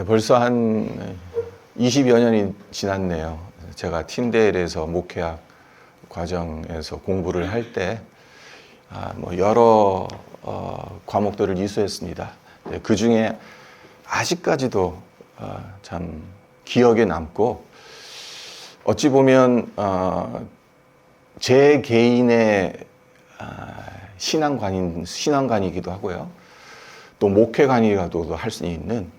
벌써 한 20여 년이 지났네요. 제가 틴데일에서 목회학 과정에서 공부를 할 때 여러 과목들을 이수했습니다. 그 중에 아직까지도 참 기억에 남고, 어찌 보면 제 개인의 신앙관이기도 하고요. 또 목회관이라도 할 수 있는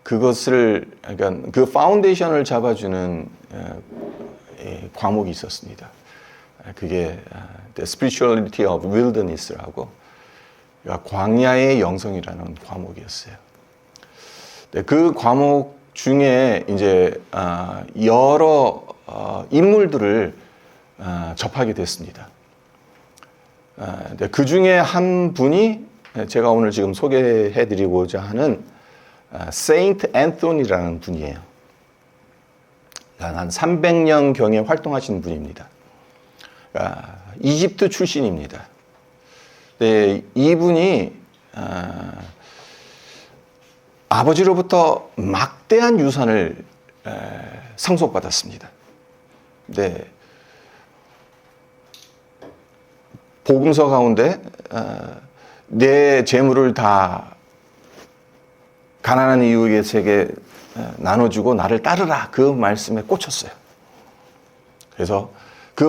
그것을, 그러니까 그 파운데이션을 잡아주는 과목이 있었습니다. 그게 The Spirituality of Wilderness라고, 그러니까 광야의 영성이라는 과목이었어요. 그 과목 중에 이제 여러 인물들을 접하게 됐습니다. 그 중에 한 분이 제가 오늘 지금 소개해드리고자 하는 세인트 앤소니라는 분이에요. 한 300년경에 활동하신 분입니다. 이집트 출신입니다. 이분이 아버지로부터 막대한 유산을 상속받았습니다. 복음서 가운데 내 재물을 다 가난한 이웃에게 나눠주고 나를 따르라, 그 말씀에 꽂혔어요. 그래서 그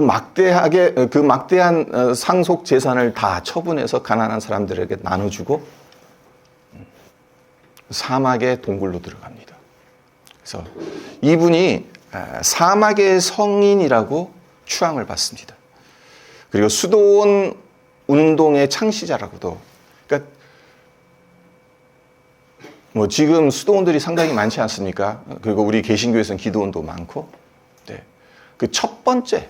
막대한 상속 재산을 다 처분해서 가난한 사람들에게 나눠주고 사막의 동굴로 들어갑니다. 그래서 이분이 사막의 성인이라고 추앙을 받습니다. 그리고 수도원 운동의 창시자라고도. 그러니까 지금 수도원들이 상당히 많지 않습니까? 그리고 우리 개신교에서는 기도원도 많고, 그 첫 번째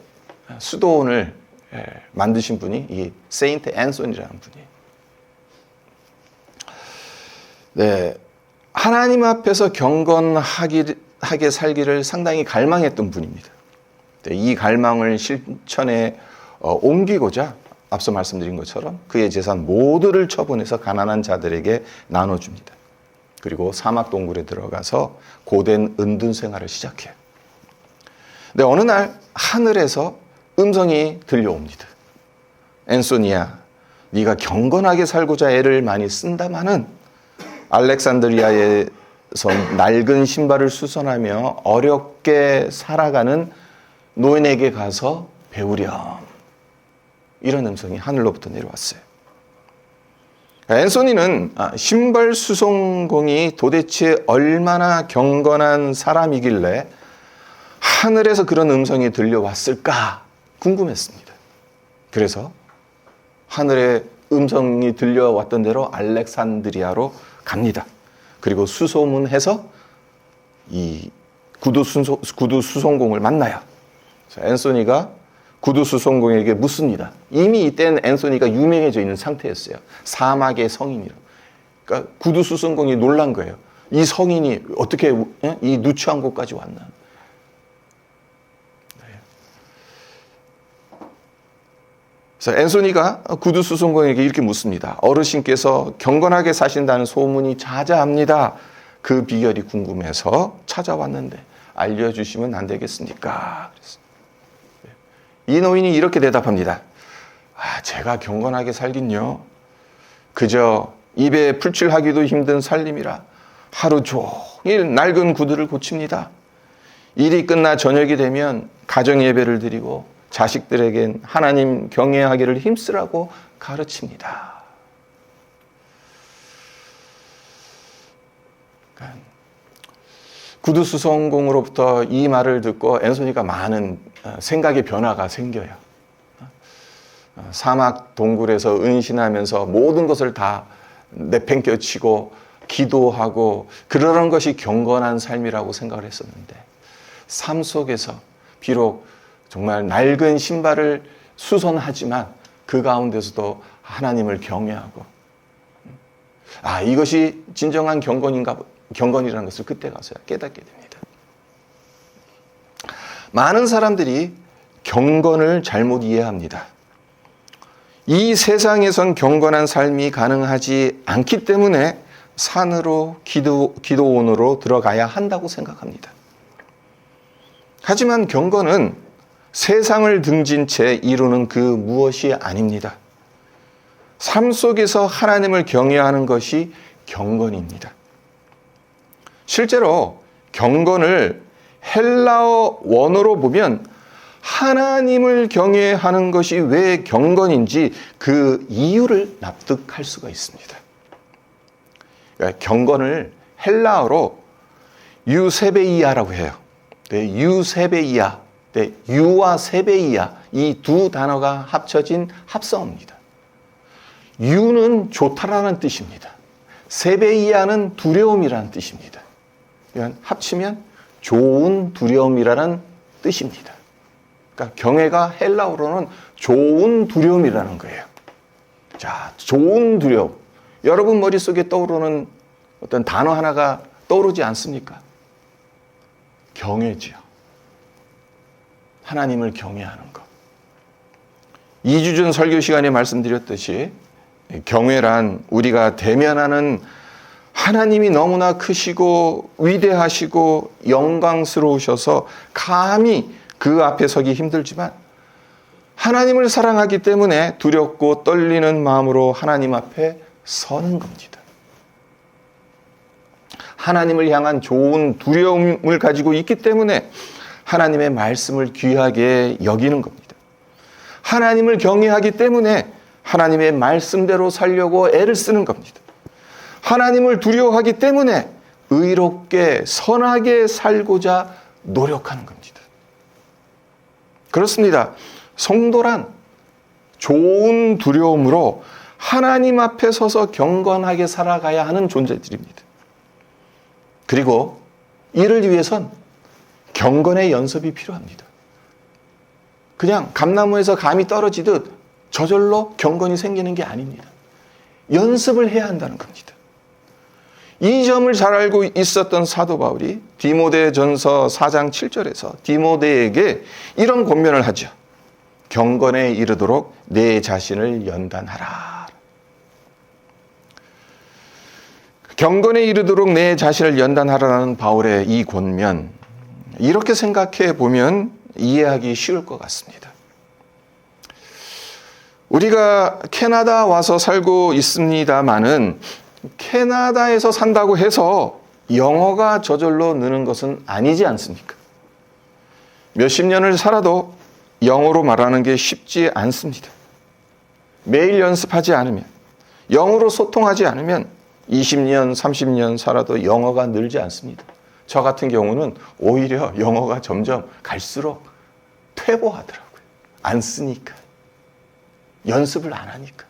수도원을 만드신 분이 이 세인트 앤소니라는 분이에요. 하나님 앞에서 경건하게 살기를 상당히 갈망했던 분입니다. 이 갈망을 실천에 옮기고자 앞서 말씀드린 것처럼 그의 재산 모두를 처분해서 가난한 자들에게 나눠줍니다. 그리고 사막 동굴에 들어가서 고된 은둔 생활을 시작해요. 근데 어느 날 하늘에서 음성이 들려옵니다. 앤소니야, 네가 경건하게 살고자 애를 많이 쓴다마는 알렉산드리아에서 낡은 신발을 수선하며 어렵게 살아가는 노인에게 가서 배우렴. 이런 음성이 하늘로부터 내려왔어요. 앤소니는 신발 수송공이 도대체 얼마나 경건한 사람이길래 하늘에서 그런 음성이 들려왔을까 궁금했습니다. 그래서 하늘에 음성이 들려왔던 대로 알렉산드리아로 갑니다. 그리고 수소문해서 이 구두 수송공을 만나요. 앤소니가 구두 수송공에게 묻습니다. 이미 이때는 앤소니가 유명해져 있는 상태였어요. 사막의 성인이라고. 그러니까 구두 수송공이 놀란 거예요. 이 성인이 어떻게 이 누추한 곳까지 왔나. 그래서 앤소니가 구두 수송공에게 이렇게 묻습니다. 어르신께서 경건하게 사신다는 소문이 자자합니다. 그 비결이 궁금해서 찾아왔는데 알려주시면 안 되겠습니까? 그랬습니다. 이 노인이 이렇게 대답합니다. 제가 경건하게 살긴요, 그저 입에 풀칠하기도 힘든 살림이라 하루 종일 낡은 구두를 고칩니다. 일이 끝나 저녁이 되면 가정 예배를 드리고 자식들에겐 하나님 경외하기를 힘쓰라고 가르칩니다. 구두 수송공으로부터 이 말을 듣고 앤소니가 많은 생각의 변화가 생겨요. 사막 동굴에서 은신하면서 모든 것을 다 내팽겨치고 기도하고 그러는 것이 경건한 삶이라고 생각을 했었는데, 삶 속에서 비록 정말 낡은 신발을 수선하지만 그 가운데서도 하나님을 경외하고, 이것이 진정한 경건이라는 것을 그때 가서야 깨닫게 됩니다. 많은 사람들이 경건을 잘못 이해합니다. 이 세상에선 경건한 삶이 가능하지 않기 때문에 산으로 기도원으로 들어가야 한다고 생각합니다. 하지만 경건은 세상을 등진 채 이루는 그 무엇이 아닙니다. 삶 속에서 하나님을 경외하는 것이 경건입니다. 실제로 경건을 헬라어 원어로 보면 하나님을 경외하는 것이 왜 경건인지 그 이유를 납득할 수가 있습니다. 그러니까 경건을 헬라어로 유세베이아라고 해요. 네, 유세베이아, 네, 유와 세베이아 이 두 단어가 합쳐진 합성어입니다. 유는 좋다라는 뜻입니다. 세베이아는 두려움이라는 뜻입니다. 그러니까 합치면 좋은 두려움이라는 뜻입니다. 그러니까 경외가 헬라어로는 좋은 두려움이라는 거예요. 자, 좋은 두려움. 여러분 머릿속에 떠오르는 어떤 단어 하나가 떠오르지 않습니까? 경외지요. 하나님을 경외하는 것. 2주 전 설교 시간에 말씀드렸듯이 경외란 우리가 대면하는 하나님이 너무나 크시고 위대하시고 영광스러우셔서 감히 그 앞에 서기 힘들지만 하나님을 사랑하기 때문에 두렵고 떨리는 마음으로 하나님 앞에 서는 겁니다. 하나님을 향한 좋은 두려움을 가지고 있기 때문에 하나님의 말씀을 귀하게 여기는 겁니다. 하나님을 경외하기 때문에 하나님의 말씀대로 살려고 애를 쓰는 겁니다. 하나님을 두려워하기 때문에 의롭게 선하게 살고자 노력하는 겁니다. 그렇습니다. 성도란 좋은 두려움으로 하나님 앞에 서서 경건하게 살아가야 하는 존재들입니다. 그리고 이를 위해선 경건의 연습이 필요합니다. 그냥 감나무에서 감이 떨어지듯 저절로 경건이 생기는 게 아닙니다. 연습을 해야 한다는 겁니다. 이 점을 잘 알고 있었던 사도 바울이 디모데전서 4장 7절에서 디모데에게 이런 권면을 하죠. 경건에 이르도록 내 자신을 연단하라. 경건에 이르도록 내 자신을 연단하라는 바울의 이 권면, 이렇게 생각해 보면 이해하기 쉬울 것 같습니다. 우리가 캐나다 와서 살고 있습니다마는 캐나다에서 산다고 해서 영어가 저절로 느는 것은 아니지 않습니까? 몇십 년을 살아도 영어로 말하는 게 쉽지 않습니다. 매일 연습하지 않으면, 영어로 소통하지 않으면 20년, 30년 살아도 영어가 늘지 않습니다. 저 같은 경우는 오히려 영어가 점점 갈수록 퇴보하더라고요. 안 쓰니까. 연습을 안 하니까.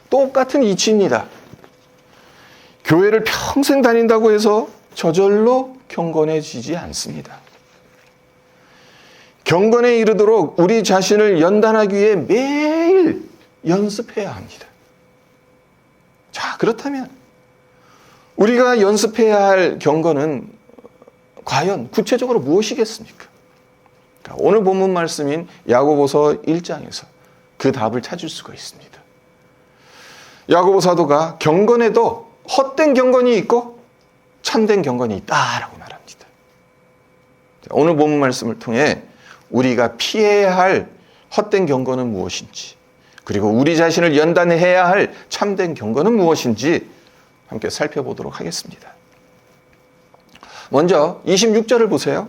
똑같은 이치입니다. 교회를 평생 다닌다고 해서 저절로 경건해지지 않습니다. 경건에 이르도록 우리 자신을 연단하기 위해 매일 연습해야 합니다. 자, 그렇다면 우리가 연습해야 할 경건은 과연 구체적으로 무엇이겠습니까? 오늘 본문 말씀인 야고보서 1장에서 그 답을 찾을 수가 있습니다. 야고보 사도가 경건에도 헛된 경건이 있고 참된 경건이 있다라고 말합니다. 오늘 본문 말씀을 통해 우리가 피해야 할 헛된 경건은 무엇인지, 그리고 우리 자신을 연단해야 할 참된 경건은 무엇인지 함께 살펴보도록 하겠습니다. 먼저 26절을 보세요.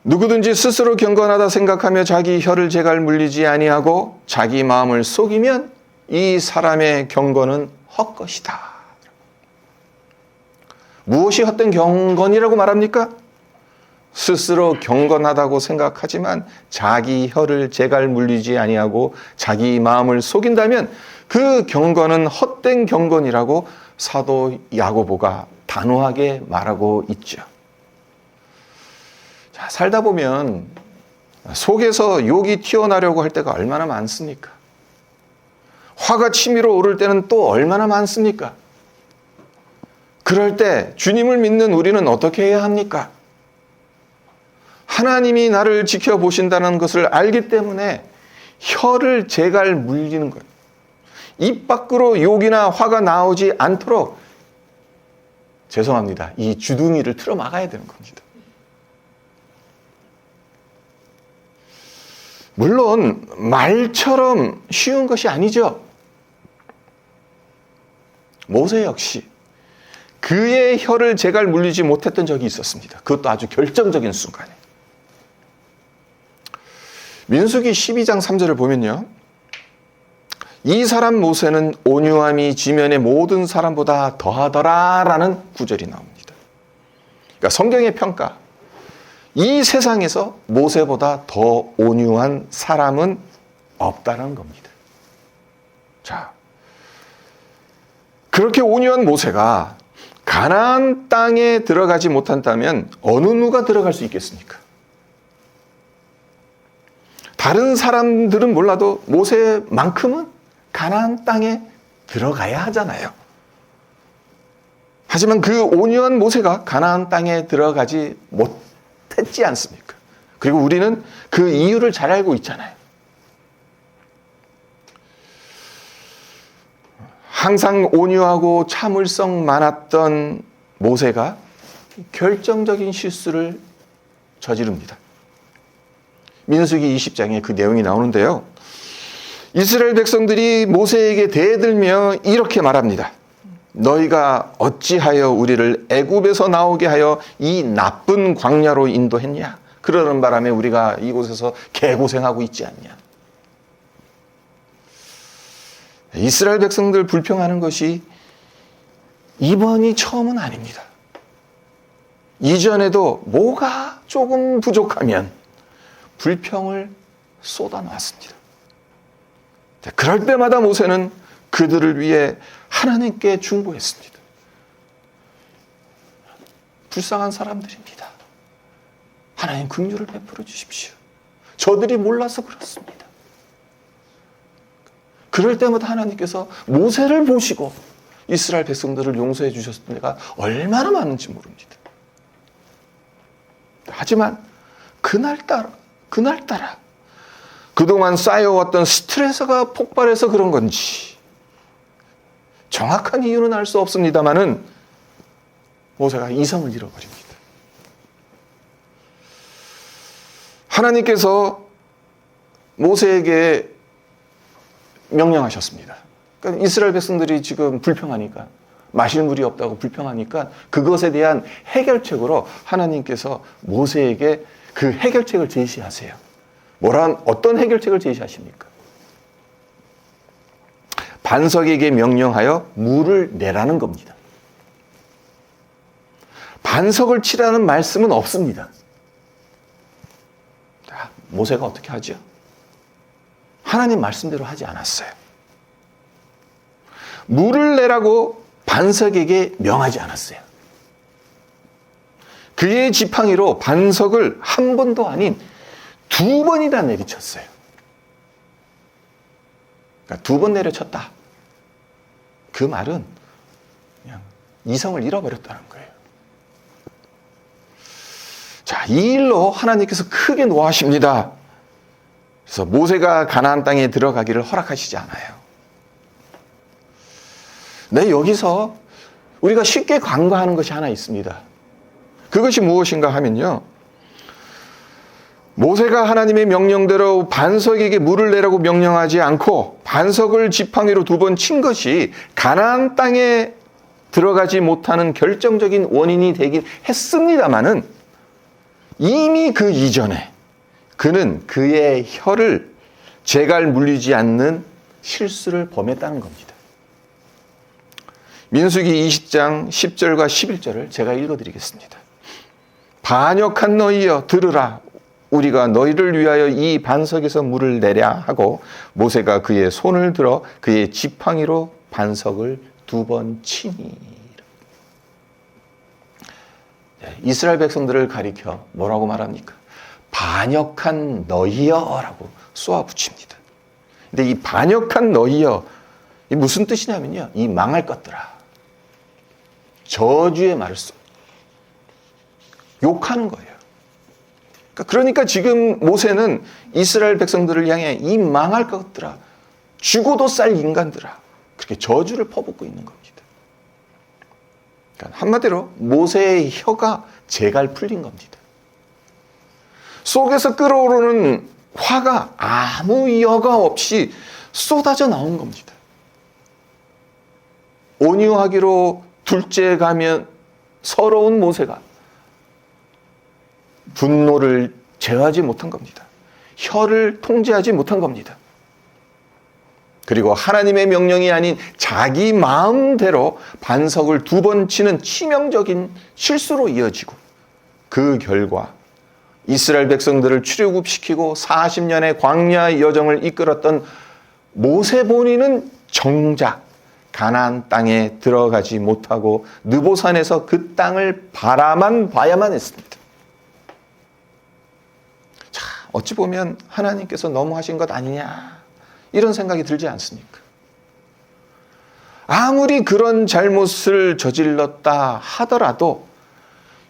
누구든지 스스로 경건하다 생각하며 자기 혀를 제갈 물리지 아니하고 자기 마음을 속이면 이 사람의 경건은 헛것이다. 무엇이 헛된 경건이라고 말합니까? 스스로 경건하다고 생각하지만 자기 혀를 제갈 물리지 아니하고 자기 마음을 속인다면 그 경건은 헛된 경건이라고 사도 야고보가 단호하게 말하고 있죠. 자, 살다 보면 속에서 욕이 튀어나오려고 할 때가 얼마나 많습니까? 화가 치밀어 오를 때는 또 얼마나 많습니까? 그럴 때 주님을 믿는 우리는 어떻게 해야 합니까? 하나님이 나를 지켜보신다는 것을 알기 때문에 혀를 제갈 물리는 거예요. 입 밖으로 욕이나 화가 나오지 않도록 죄송합니다. 이 주둥이를 틀어 막아야 되는 겁니다. 물론 말처럼 쉬운 것이 아니죠. 모세 역시 그의 혀를 제갈 물리지 못했던 적이 있었습니다. 그것도 아주 결정적인 순간에. 민수기 12장 3절을 보면요. 이 사람 모세는 온유함이 지면의 모든 사람보다 더하더라 라는 구절이 나옵니다. 그러니까 성경의 평가, 이 세상에서 모세보다 더 온유한 사람은 없다는 겁니다. 자, 그렇게 온유한 모세가 가나안 땅에 들어가지 못한다면 어느 누가 들어갈 수 있겠습니까? 다른 사람들은 몰라도 모세만큼은 가나안 땅에 들어가야 하잖아요. 하지만 그 온유한 모세가 가나안 땅에 들어가지 못했지 않습니까? 그리고 우리는 그 이유를 잘 알고 있잖아요. 항상 온유하고 참을성 많았던 모세가 결정적인 실수를 저지릅니다. 민수기 20장에 그 내용이 나오는데요. 이스라엘 백성들이 모세에게 대들며 이렇게 말합니다. 너희가 어찌하여 우리를 애굽에서 나오게 하여 이 나쁜 광야로 인도했냐? 그러는 바람에 우리가 이곳에서 개고생하고 있지 않냐? 이스라엘 백성들 불평하는 것이 이번이 처음은 아닙니다. 이전에도 뭐가 조금 부족하면 불평을 쏟아놓았습니다. 그럴 때마다 모세는 그들을 위해 하나님께 중보했습니다. 불쌍한 사람들입니다. 하나님 긍휼을 베풀어 주십시오. 저들이 몰라서 그렇습니다. 그럴 때마다 하나님께서 모세를 보시고 이스라엘 백성들을 용서해 주셨을 때가 얼마나 많은지 모릅니다. 하지만 그날따라 그동안 쌓여왔던 스트레스가 폭발해서 그런 건지 정확한 이유는 알 수 없습니다만은 모세가 이성을 잃어버립니다. 하나님께서 모세에게 명령하셨습니다. 그러니까 이스라엘 백성들이 지금 불평하니까, 마실 물이 없다고 불평하니까 그것에 대한 해결책으로 하나님께서 모세에게 그 해결책을 제시하세요. 어떤 해결책을 제시하십니까? 반석에게 명령하여 물을 내라는 겁니다. 반석을 치라는 말씀은 없습니다. 모세가 어떻게 하죠? 하나님 말씀대로 하지 않았어요. 물을 내라고 반석에게 명하지 않았어요. 그의 지팡이로 반석을 한 번도 아닌 2번이나 내리쳤어요. 그러니까 2번 내려쳤다. 그 말은 그냥 이성을 잃어버렸다는 거예요. 자, 이 일로 하나님께서 크게 노하십니다. 그래서 모세가 가나안 땅에 들어가기를 허락하시지 않아요. 네, 여기서 우리가 쉽게 간과하는 것이 하나 있습니다. 그것이 무엇인가 하면요. 모세가 하나님의 명령대로 반석에게 물을 내라고 명령하지 않고 반석을 지팡이로 2번 친 것이 가나안 땅에 들어가지 못하는 결정적인 원인이 되긴 했습니다마는 이미 그 이전에 그는 그의 혀를 제갈 물리지 않는 실수를 범했다는 겁니다. 민수기 20장 10절과 11절을 제가 읽어드리겠습니다. 반역한 너희여 들으라. 우리가 너희를 위하여 이 반석에서 물을 내랴 하고 모세가 그의 손을 들어 그의 지팡이로 반석을 2번 치니. 이스라엘 백성들을 가리켜 뭐라고 말합니까? 반역한 너희여 라고 쏘아붙입니다. 근데 이 반역한 너희여 이 무슨 뜻이냐면요. 이 망할 것들아. 저주의 말을 써. 욕하는 거예요. 그러니까 지금 모세는 이스라엘 백성들을 향해 이 망할 것들아. 죽어도 쌀 인간들아. 그렇게 저주를 퍼붓고 있는 겁니다. 그러니까 한마디로 모세의 혀가 제갈 풀린 겁니다. 속에서 끓어오르는 화가 아무 여과 없이 쏟아져 나온 겁니다. 온유하기로 둘째 가면 서러운 모세가 분노를 제어하지 못한 겁니다. 혀를 통제하지 못한 겁니다. 그리고 하나님의 명령이 아닌 자기 마음대로 반석을 2번 치는 치명적인 실수로 이어지고 그 결과 이스라엘 백성들을 출애굽시키고 40년의 광야 여정을 이끌었던 모세 본인은 정작 가나안 땅에 들어가지 못하고 느보산에서 그 땅을 바라만 봐야만 했습니다. 자, 어찌 보면 하나님께서 너무 하신 것 아니냐 이런 생각이 들지 않습니까? 아무리 그런 잘못을 저질렀다 하더라도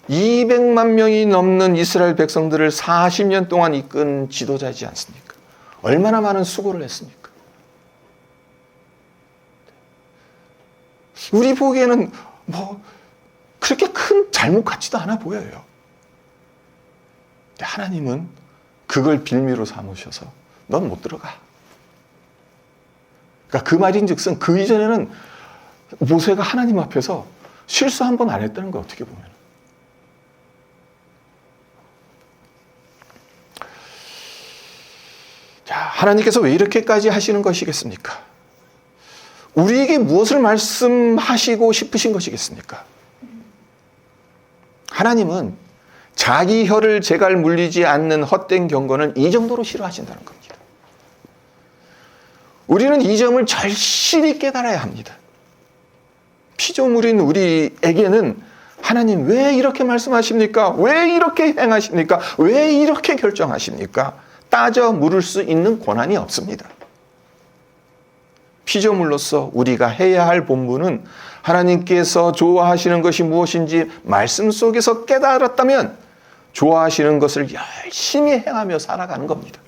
200만 명이 넘는 이스라엘 백성들을 40년 동안 이끈 지도자이지 않습니까? 얼마나 많은 수고를 했습니까? 우리 보기에는 그렇게 큰 잘못 같지도 않아 보여요. 근데 하나님은 그걸 빌미로 삼으셔서 넌 못 들어가. 그러니까 그 말인즉슨 그 이전에는 모세가 하나님 앞에서 실수 한 번 안 했다는 거예요. 어떻게 보면. 자, 하나님께서 왜 이렇게까지 하시는 것이겠습니까? 우리에게 무엇을 말씀하시고 싶으신 것이겠습니까? 하나님은 자기 혀를 제갈 물리지 않는 헛된 경건은 이 정도로 싫어하신다는 겁니다. 우리는 이 점을 절실히 깨달아야 합니다. 피조물인 우리에게는 하나님 왜 이렇게 말씀하십니까? 왜 이렇게 행하십니까? 왜 이렇게 결정하십니까? 따져 물을 수 있는 권한이 없습니다. 피조물로서 우리가 해야 할 본분은 하나님께서 좋아하시는 것이 무엇인지 말씀 속에서 깨달았다면 좋아하시는 것을 열심히 행하며 살아가는 겁니다.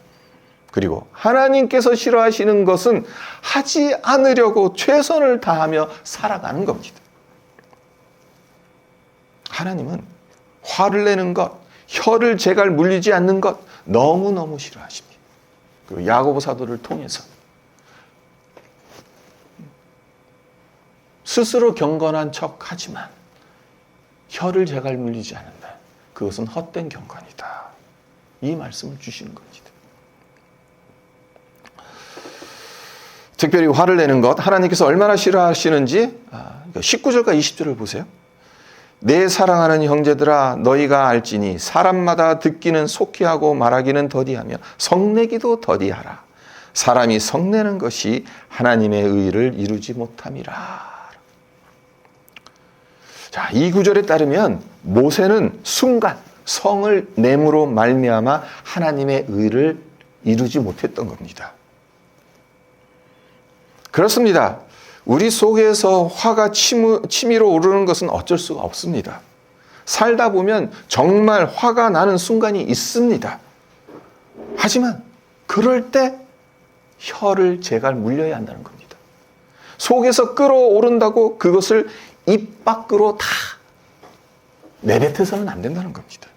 그리고 하나님께서 싫어하시는 것은 하지 않으려고 최선을 다하며 살아가는 겁니다. 하나님은 화를 내는 것, 혀를 제갈 물리지 않는 것 너무너무 싫어하십니다. 그리고 야고보 사도를 통해서 스스로 경건한 척하지만 혀를 제갈 물리지 않는다. 그것은 헛된 경건이다. 이 말씀을 주시는 겁니다. 특별히 화를 내는 것, 하나님께서 얼마나 싫어하시는지 19절과 20절을 보세요. 내 사랑하는 형제들아 너희가 알지니 사람마다 듣기는 속히 하고 말하기는 더디하며 성내기도 더디하라. 사람이 성내는 것이 하나님의 의를 이루지 못함이라. 자, 이 구절에 따르면 모세는 순간 성을 내므로 말미암아 하나님의 의를 이루지 못했던 겁니다. 그렇습니다. 우리 속에서 화가 치밀어 오르는 것은 어쩔 수가 없습니다. 살다 보면 정말 화가 나는 순간이 있습니다. 하지만 그럴 때 혀를 제갈 물려야 한다는 겁니다. 속에서 끓어오른다고 그것을 입 밖으로 다 내뱉어서는 안 된다는 겁니다.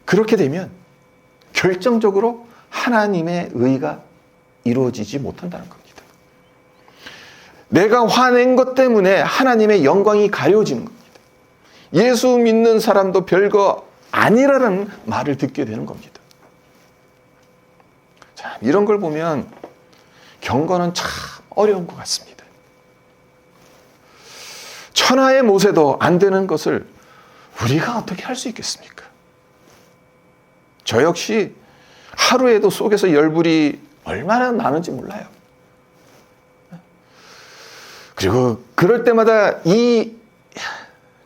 그렇게 되면 결정적으로 하나님의 의가 이루어지지 못한다는 겁니다. 내가 화낸 것 때문에 하나님의 영광이 가려지는 겁니다. 예수 믿는 사람도 별거 아니라는 말을 듣게 되는 겁니다. 자, 이런 걸 보면 경건은 참 어려운 것 같습니다. 천하의 모세도 안 되는 것을 우리가 어떻게 할 수 있겠습니까? 저 역시 하루에도 속에서 열불이 얼마나 나는지 몰라요. 그리고 그럴 때마다 이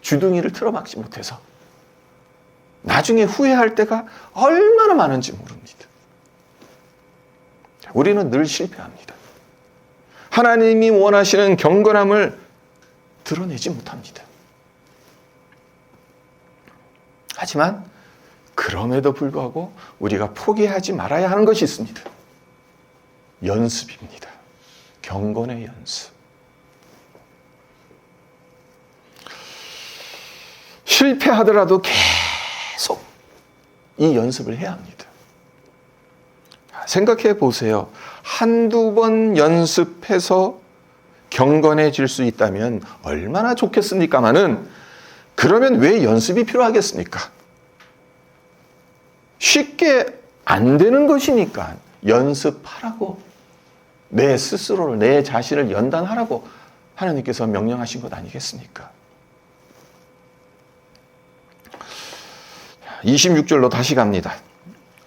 주둥이를 틀어막지 못해서 나중에 후회할 때가 얼마나 많은지 모릅니다. 우리는 늘 실패합니다. 하나님이 원하시는 경건함을 드러내지 못합니다. 하지만 그럼에도 불구하고 우리가 포기하지 말아야 하는 것이 있습니다. 연습입니다. 경건의 연습. 실패하더라도 계속 이 연습을 해야 합니다. 생각해 보세요. 한두 번 연습해서 경건해질 수 있다면 얼마나 좋겠습니까마는 그러면 왜 연습이 필요하겠습니까? 쉽게 안 되는 것이니까 연습하라고, 내 스스로를, 내 자신을 연단하라고 하나님께서 명령하신 것 아니겠습니까? 26절로 다시 갑니다.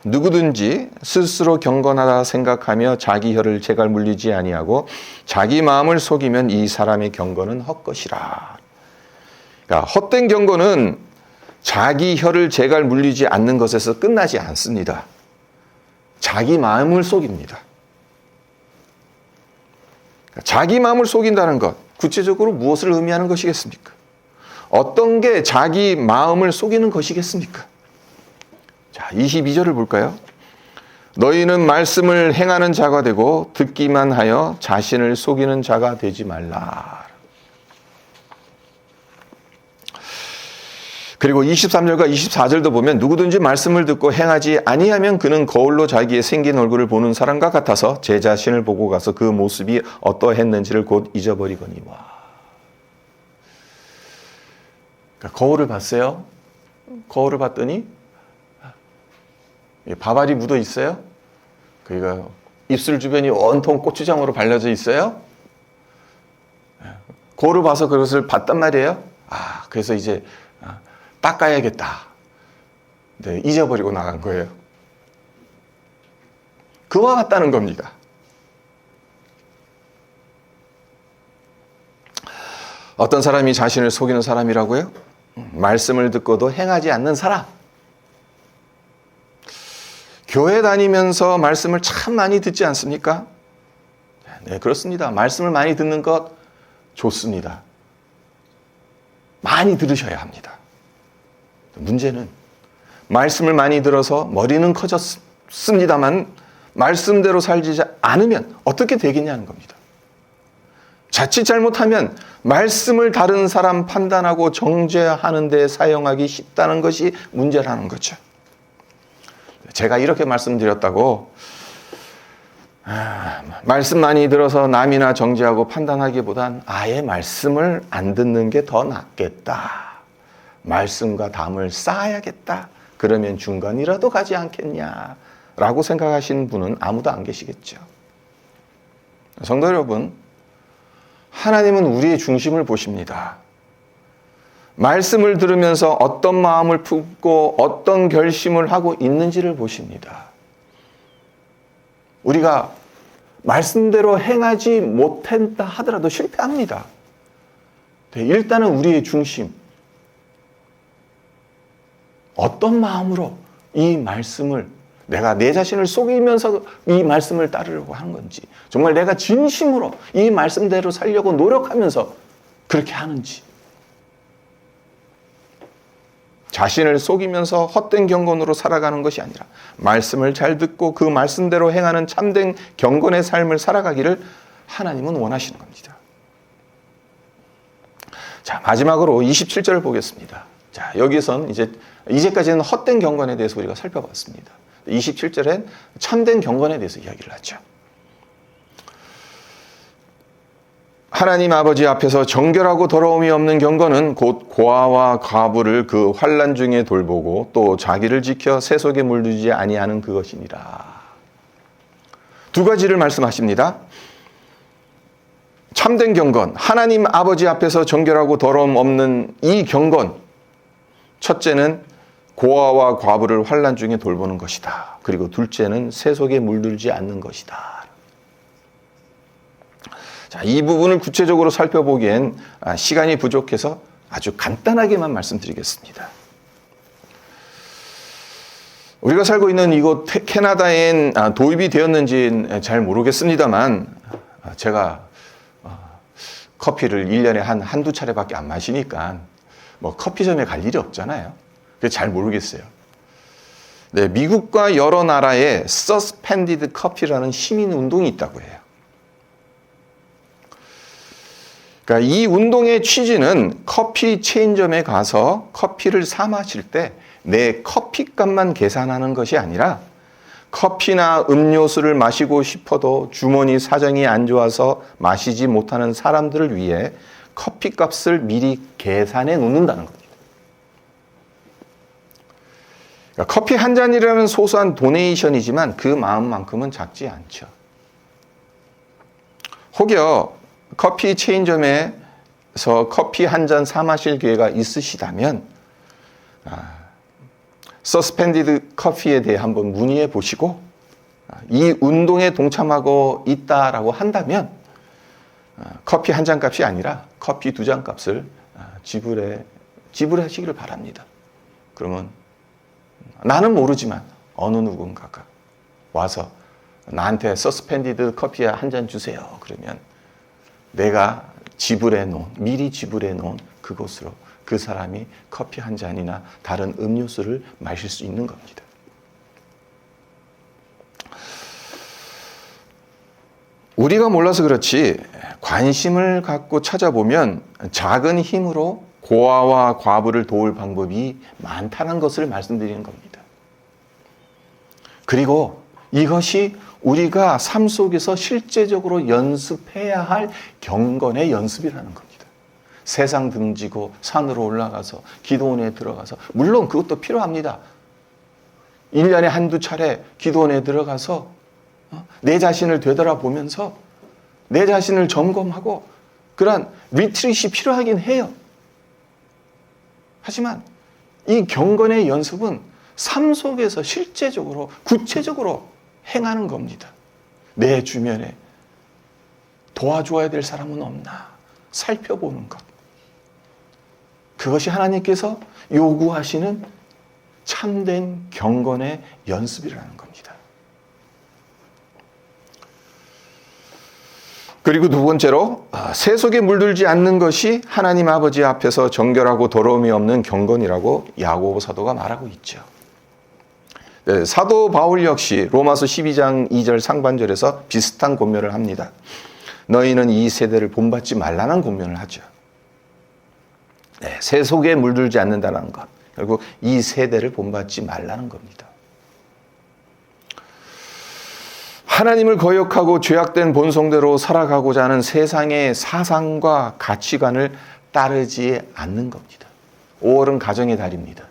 누구든지 스스로 경건하다 생각하며 자기 혀를 제갈 물리지 아니하고 자기 마음을 속이면 이 사람의 경건은 헛것이라. 그러니까 헛된 경건은 자기 혀를 제갈 물리지 않는 것에서 끝나지 않습니다. 자기 마음을 속입니다. 자기 마음을 속인다는 것, 구체적으로 무엇을 의미하는 것이겠습니까? 어떤 게 자기 마음을 속이는 것이겠습니까? 자, 22절을 볼까요? 너희는 말씀을 행하는 자가 되고 듣기만 하여 자신을 속이는 자가 되지 말라. 그리고 23절과 24절도 보면 누구든지 말씀을 듣고 행하지 아니하면 그는 거울로 자기의 생긴 얼굴을 보는 사람과 같아서 제 자신을 보고 가서 그 모습이 어떠했는지를 곧 잊어버리거니와. 그러니까 거울을 봤어요. 거울을 봤더니 밥알이 묻어 있어요. 그러니까 입술 주변이 온통 고추장으로 발라져 있어요. 거울을 봐서 그것을 봤단 말이에요. 그래서 이제 닦아야겠다. 네, 잊어버리고 나간 거예요. 그와 같다는 겁니다. 어떤 사람이 자신을 속이는 사람이라고요? 말씀을 듣고도 행하지 않는 사람. 교회 다니면서 말씀을 참 많이 듣지 않습니까? 네, 그렇습니다. 말씀을 많이 듣는 것 좋습니다. 많이 들으셔야 합니다. 문제는 말씀을 많이 들어서 머리는 커졌습니다만 말씀대로 살지 않으면 어떻게 되겠냐는 겁니다. 자칫 잘못하면 말씀을 다른 사람 판단하고 정죄하는 데 사용하기 쉽다는 것이 문제라는 거죠. 제가 이렇게 말씀드렸다고 말씀 많이 들어서 남이나 정죄하고 판단하기보단 아예 말씀을 안 듣는 게 더 낫겠다. 말씀과 담을 쌓아야겠다. 그러면 중간이라도 가지 않겠냐라고 생각하시는 분은 아무도 안 계시겠죠. 성도 여러분, 하나님은 우리의 중심을 보십니다. 말씀을 들으면서 어떤 마음을 품고 어떤 결심을 하고 있는지를 보십니다. 우리가 말씀대로 행하지 못했다 하더라도 실패합니다. 일단은 우리의 중심, 어떤 마음으로 이 말씀을, 내가 내 자신을 속이면서 이 말씀을 따르려고 하는 건지, 정말 내가 진심으로 이 말씀대로 살려고 노력하면서 그렇게 하는지, 자신을 속이면서 헛된 경건으로 살아가는 것이 아니라 말씀을 잘 듣고 그 말씀대로 행하는 참된 경건의 삶을 살아가기를 하나님은 원하시는 겁니다. 자, 마지막으로 27절을 보겠습니다. 자, 여기선 이제까지는 헛된 경건에 대해서 우리가 살펴봤습니다. 27절엔 참된 경건에 대해서 이야기를 하죠. 하나님 아버지 앞에서 정결하고 더러움이 없는 경건은 곧 고아와 과부를 그 환난 중에 돌보고 또 자기를 지켜 세속에 물들지 아니하는 그것이니라. 두 가지를 말씀하십니다. 참된 경건, 하나님 아버지 앞에서 정결하고 더러움 없는 이 경건, 첫째는 고아와 과부를 환난 중에 돌보는 것이다. 그리고 둘째는 세속에 물들지 않는 것이다. 자, 이 부분을 구체적으로 살펴보기엔 시간이 부족해서 아주 간단하게만 말씀드리겠습니다. 우리가 살고 있는 이곳 캐나다엔 도입이 되었는지는 잘 모르겠습니다만 제가 커피를 1년에 한두 차례밖에 안 마시니까 뭐 커피점에 갈 일이 없잖아요. 그래서 잘 모르겠어요. 네, 미국과 여러 나라에 서스펜디드 커피라는 시민 운동이 있다고 해요. 그러니까 이 운동의 취지는 커피 체인점에 가서 커피를 사 마실 때 내 커피값만 계산하는 것이 아니라 커피나 음료수를 마시고 싶어도 주머니 사정이 안 좋아서 마시지 못하는 사람들을 위해 커피값을 미리 계산해 놓는다는 겁니다. 그러니까 커피 한 잔이라는 소소한 도네이션이지만 그 마음만큼은 작지 않죠. 혹여 커피 체인점에서 커피 한 잔 사 마실 기회가 있으시다면 서스펜디드 커피에 대해 한번 문의해 보시고 이 운동에 동참하고 있다라고 한다면 커피 한 잔 값이 아니라 커피 두 잔 값을 지불하시기를 바랍니다. 그러면 나는 모르지만 어느 누군가가 와서 나한테 서스펜디드 커피 한 잔 주세요. 그러면 내가 미리 지불해 놓은 그곳으로 그 사람이 커피 한 잔이나 다른 음료수를 마실 수 있는 겁니다. 우리가 몰라서 그렇지 관심을 갖고 찾아보면 작은 힘으로 고아와 과부를 도울 방법이 많다는 것을 말씀드리는 겁니다. 그리고 이것이 우리가 삶 속에서 실제적으로 연습해야 할 경건의 연습이라는 겁니다. 세상 등지고 산으로 올라가서 기도원에 들어가서 물론 그것도 필요합니다. 1년에 한두 차례 기도원에 들어가서 내 자신을 되돌아보면서 내 자신을 점검하고 그런 리트릿이 필요하긴 해요. 하지만 이 경건의 연습은 삶 속에서 실제적으로 구체적으로 행하는 겁니다. 내 주변에 도와줘야 될 사람은 없나 살펴보는 것. 그것이 하나님께서 요구하시는 참된 경건의 연습이라는 겁니다. 그리고 두 번째로 세속에 물들지 않는 것이 하나님 아버지 앞에서 정결하고 더러움이 없는 경건이라고 야고보 사도가 말하고 있죠. 네, 사도 바울 역시 로마서 12장 2절 상반절에서 비슷한 권면을 합니다. 너희는 이 세대를 본받지 말라는 권면을 하죠. 네, 세속에 물들지 않는다는 것. 결국 이 세대를 본받지 말라는 겁니다. 하나님을 거역하고 죄악된 본성대로 살아가고자 하는 세상의 사상과 가치관을 따르지 않는 겁니다. 5월은 가정의 달입니다.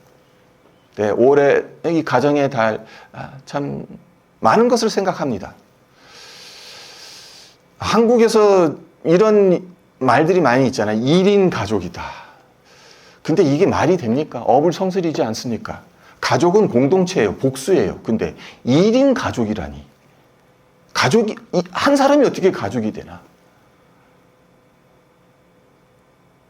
네, 올해 이 가정의 달, 참 많은 것을 생각합니다. 한국에서 이런 말들이 많이 있잖아요. 1인 가족이다. 근데 이게 말이 됩니까? 어불성설이지 않습니까? 가족은 공동체예요. 복수예요. 근데 1인 가족이라니. 가족이, 한 사람이 어떻게 가족이 되나?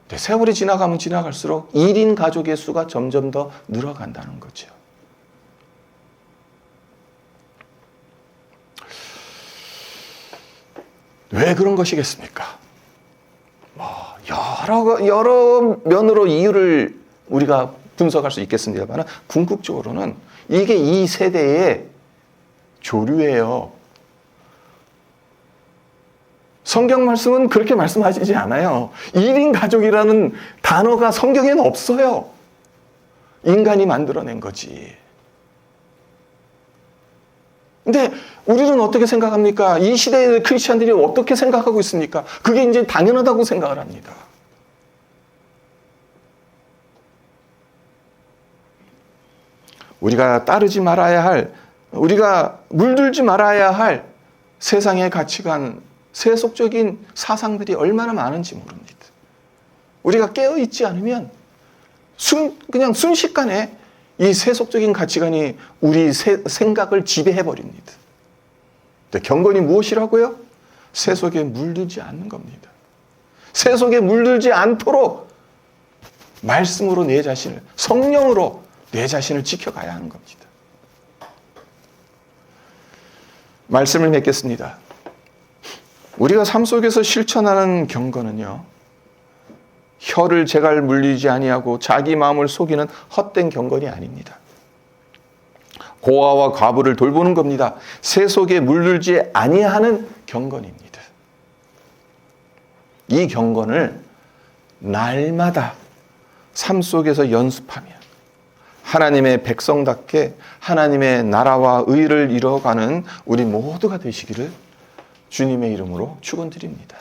네, 세월이 지나가면 지나갈수록 1인 가족의 수가 점점 더 늘어간다는 거죠. 왜 그런 것이겠습니까? 여러 면으로 이유를 우리가 분석할 수 있겠습니다만 궁극적으로는 이게 이 세대의 조류예요. 성경 말씀은 그렇게 말씀하시지 않아요. 1인 가족이라는 단어가 성경에는 없어요. 인간이 만들어낸 거지. 근데 우리는 어떻게 생각합니까? 이 시대의 크리스찬들이 어떻게 생각하고 있습니까? 그게 이제 당연하다고 생각을 합니다. 우리가 따르지 말아야 할, 우리가 물들지 말아야 할 세상의 가치관, 세속적인 사상들이 얼마나 많은지 모릅니다. 우리가 깨어있지 않으면 그냥 순식간에 이 세속적인 가치관이 우리 생각을 지배해버립니다. 경건이 무엇이라고요? 세속에 물들지 않는 겁니다. 세속에 물들지 않도록 말씀으로 내 자신을, 성령으로 내 자신을 지켜가야 하는 겁니다. 말씀을 맺겠습니다. 우리가 삶 속에서 실천하는 경건은요, 혀를 제갈 물리지 아니하고 자기 마음을 속이는 헛된 경건이 아닙니다. 고아와 과부를 돌보는 겁니다. 세속에 물들지 아니하는 경건입니다. 이 경건을 날마다 삶 속에서 연습하며 하나님의 백성답게 하나님의 나라와 의를 이뤄가는 우리 모두가 되시기를 주님의 이름으로 축원드립니다.